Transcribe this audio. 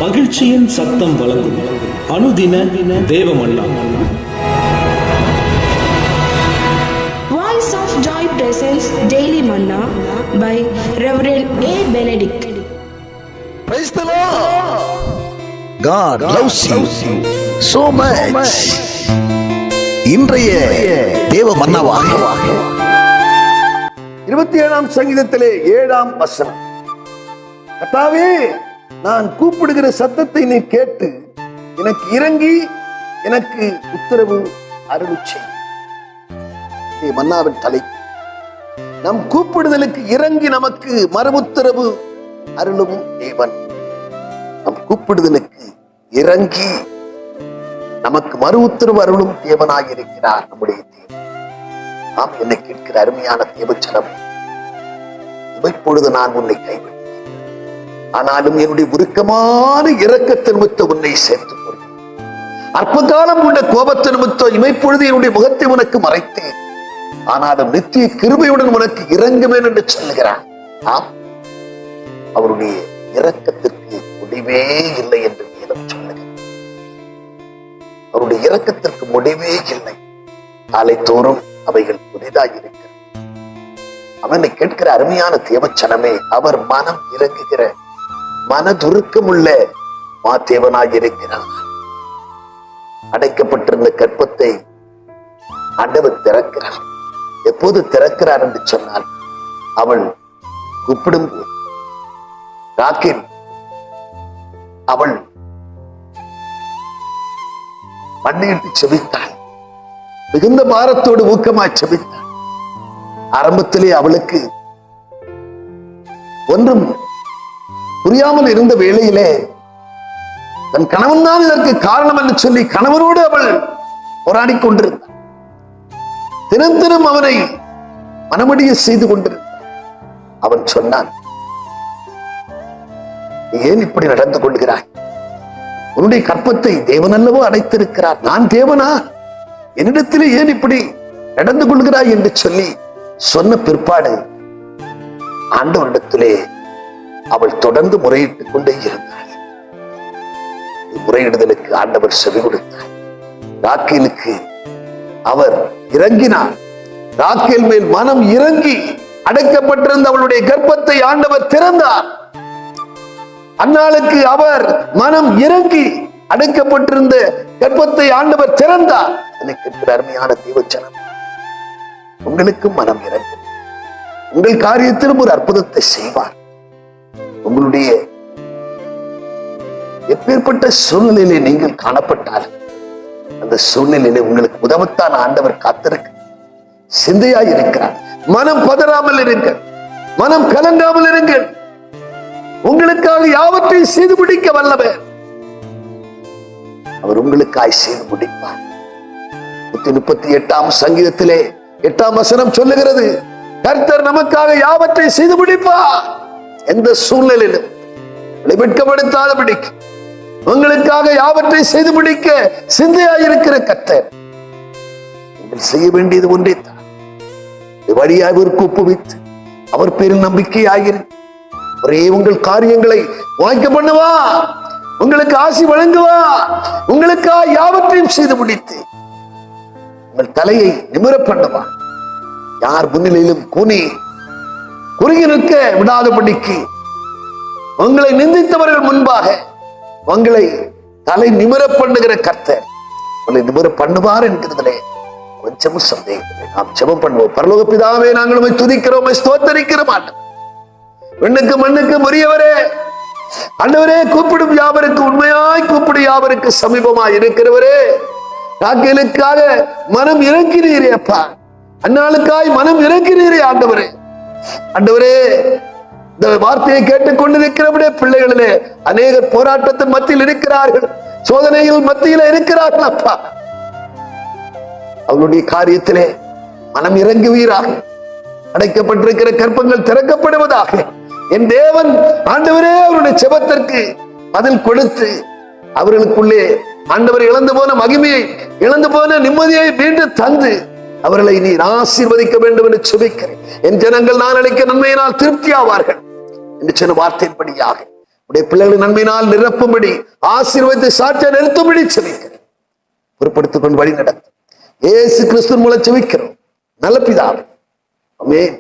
மகிழ்ச்சியின் சத்தம் வழங்கும் அனுதின தேவமன்னா. Voice of Joy presents Daily Manna by Reverend A. Benedict. Praise the Lord. God loves you so much. இன்றைய தேவ மன்னாவாக 27ஆம் சங்கீதத்திலே 7ஆம் வசனம். கர்த்தாவே, நான் கூப்பிடுகிற சத்தத்தை நீ கேட்டு எனக்கு இறங்கி எனக்கு உத்தரவு அருளுச்செய். மன்னாவின் தலை நம் கூப்பிடுதலுக்கு இறங்கி நமக்கு மறு உத்தரவு அருளும் தேவன். நம் கூப்பிடுதலுக்கு இறங்கி நமக்கு மறு உத்தரவு அருளும் தேவனாக இருக்கிறார் நம்முடைய தேவன். நாம் என்னை கேட்கிற அருமையான தேவச்சனம், இப்பொழுது நான் உன்னை கைவிட்டேன், ஆனாலும் என்னுடைய உருக்கமான இரக்கத்தின் நிமித்தம் உன்னை சேர்த்துக் கொள்வேன். அற்ப காலம் உள்ள கோபத்தின் நிமித்தம் இமைப்பொழுது என்னுடைய முகத்தை உனக்கு மறைத்தேன், ஆனாலும் நித்திய கிருபையுடன் உனக்கு இறங்குவேன் என்று சொல்லுகிறார். ஆம், அவருடைய இரக்கத்திற்கு முடிவே இல்லை என்று வேதம் சொல்லுகிறது. அவருடைய இரக்கத்திற்கு முடிவே இல்லை. காலைதோறும் அவைகள் புதிதாக இருக்கிறது. அவனை கேட்கிற அருமையான தேவச்சனமே, அவர் மனம் இறங்குகிற மனதுருக்கமுள்ள மாதேவனாக இருக்கிறார். அடைக்கப்பட்டிருந்த கற்பத்தை ஆண்டவர் திறக்கிறார். எப்போது திறக்கிறார் என்று சொன்னால், அவள் கூப்பிடும் போது ராக்கேல் அவள் மண்ணிட்டு செபித்தாள். மிகுந்த பாரத்தோடு ஊக்கமாய் செபித்தாள். ஆரம்பத்திலே அவளுக்கு ஒன்றும் புரியாமல் இருந்த வேளையிலே தன் கணவன் தான் இதற்கு காரணம் என்று சொல்லி கணவனோடு அவள் போராடி கொண்டிருந்தாள். தினம் தினம் அவனை மனமடிய செய்து கொண்டிருந்தாள். அவன் சொன்னான், ஏன் இப்படி நடந்து கொள்கிறாய்? உன்னுடைய கற்பத்தை தேவன் அல்லவோ அடைத்திருக்கிறார், நான் தேவனா? என்னிடத்திலே ஏன் இப்படி நடந்து கொள்கிறாய் என்று சொல்லி சொன்ன பிற்பாடு ஆண்டவரிடத்திலே அவள் தொடர்ந்து முறையிட்டுக் கொண்டே இருந்தாள். முறையிடுதலுக்கு ஆண்டவர் செவி கொடுத்தார். ராக்கேலுக்கு அவர் இறங்கினார். ராக்கேல் மேல் மனம் இறங்கி அடைக்கப்பட்டிருந்த அவளுடைய கர்ப்பத்தை ஆண்டவர் திறந்தார். அந்நாளுக்கு அவர் மனம் இறங்கி அடைக்கப்பட்டிருந்த கர்ப்பத்தை ஆண்டவர் திறந்தார். எனக்கு அருமையான தேவச்சனம், உங்களுக்கும் மனம் இறங்கும். உங்கள் காரியத்திலும் ஒரு அற்புதத்தை செய்வார். உங்களுடைய எப்பேற்பட்ட சூழ்நிலையிலே நீங்கள் காணப்பட்டாலும் அந்த சூழ்நிலையிலே உங்களுக்கு உதவத்தான் ஆண்டவர் காத்திருக்க சிந்தையாய் இருக்கிறார். மனம் பதறாமல் இருங்கள், மனம் கலங்காமல் இருங்கள். உங்களுக்காக யாவற்றையும் செய்து முடிக்க வல்லவர். அவர் உங்களுக்காய் செய்து முடிப்பார். 138ஆம் சங்கீதத்திலே 8ஆம் வசனம் சொல்லுகிறது, கர்த்தர் நமக்காக யாவற்றை செய்து முடிப்பார். எந்த சூழ்நிலையிலும் வெட்கப்படுத்தாதபடிக்கு உங்களுக்காக யாவற்றை செய்து முடிக்க சிந்தையாயிருக்கிற கர்த்தர். நீங்கள் செய்ய வேண்டியது ஒன்றே தான், வழியாக அவருக்கு ஒப்புவித்து அவர் பேரில் நம்பிக்கையாகிறது. ஒரே உங்கள் காரியங்களை வாய்க்க பண்ணுவா, உங்களுக்கு ஆசி வழங்குவா, உங்களுக்காக யாவற்றையும் செய்து முடித்து உங்கள் தலையை நிமிர பண்ணுவா. யார் முன்னிலையிலும் குறுகி நிற்க விடாதபடிக்கு உங்களை நிந்தித்தவர்கள் முன்பாக உங்களை தலை நிமிர பண்ணுகிற கர்த்தர் உங்களை நிமிர பண்ணுவார் என்கிறதிலே கொஞ்சமும் சந்தேகம். நாம் ஜெபம் பண்ணுவோம். பரலோக பிதாவே, நாங்கள் உம்மை துதிக்கிறோம், ஸ்தோத்தரிக்கிறோம். விண்ணுக்கு மண்ணுக்கு உரியவரே, ஆண்டவரே, கூப்பிடும் யாவருக்கு உண்மையாய் கூப்பிடும் யாவருக்கு சமீபமாய் இருக்கிறவரே, ராக்கேலுக்காக மனம் இறங்கினீரே அப்பா, அந்நாளுக்காய் மனம் இறங்கினீரே ஆண்டவரே. ஆண்டவரே, இந்த வார்த்தையை கேட்டுக் கொண்டிருக்கிறவரே, பிள்ளைகளிலே அநேகர் போராட்டத்தின் மத்தியில் இருக்கிறார்கள், சோதனையில் மத்தியில் இருக்கிறார்கள். அப்பா, அவருடைய காரியத்திலே மனம் இறங்குவீராக. அடைக்கப்பட்டிருக்கிற கற்பங்கள் திறக்கப்படுவதாக. என் தேவன் ஆண்டவரே, அவருடைய செபத்திற்கு பதில் கொடுத்து அவர்களுக்குள்ளே ஆண்டவர் இழந்து போன மகிமையை, இழந்து போன நிம்மதியை மீண்டும் தந்து அவர்களை நீ ஆசீர்வதிக்க வேண்டும் என்று சுபிக்கிறேன். என் ஜனங்கள் நான் அளிக்க நன்மையினால் திருப்தி ஆவார்கள் என்று சொன்ன வார்த்தையின்படியாக உடைய பிள்ளைகளின் நன்மையினால் நிரப்பும்படி ஆசீர்வதித்து சாட்சியை நிறுத்தும்படி செபிக்கிறேன். பொறுப்படுத்திக் கொண்டு வழி நடத்தும் இயேசு கிறிஸ்துவின் மூலம் செபிக்கிறோம் நல்ல பிதாவே. ஆமென்.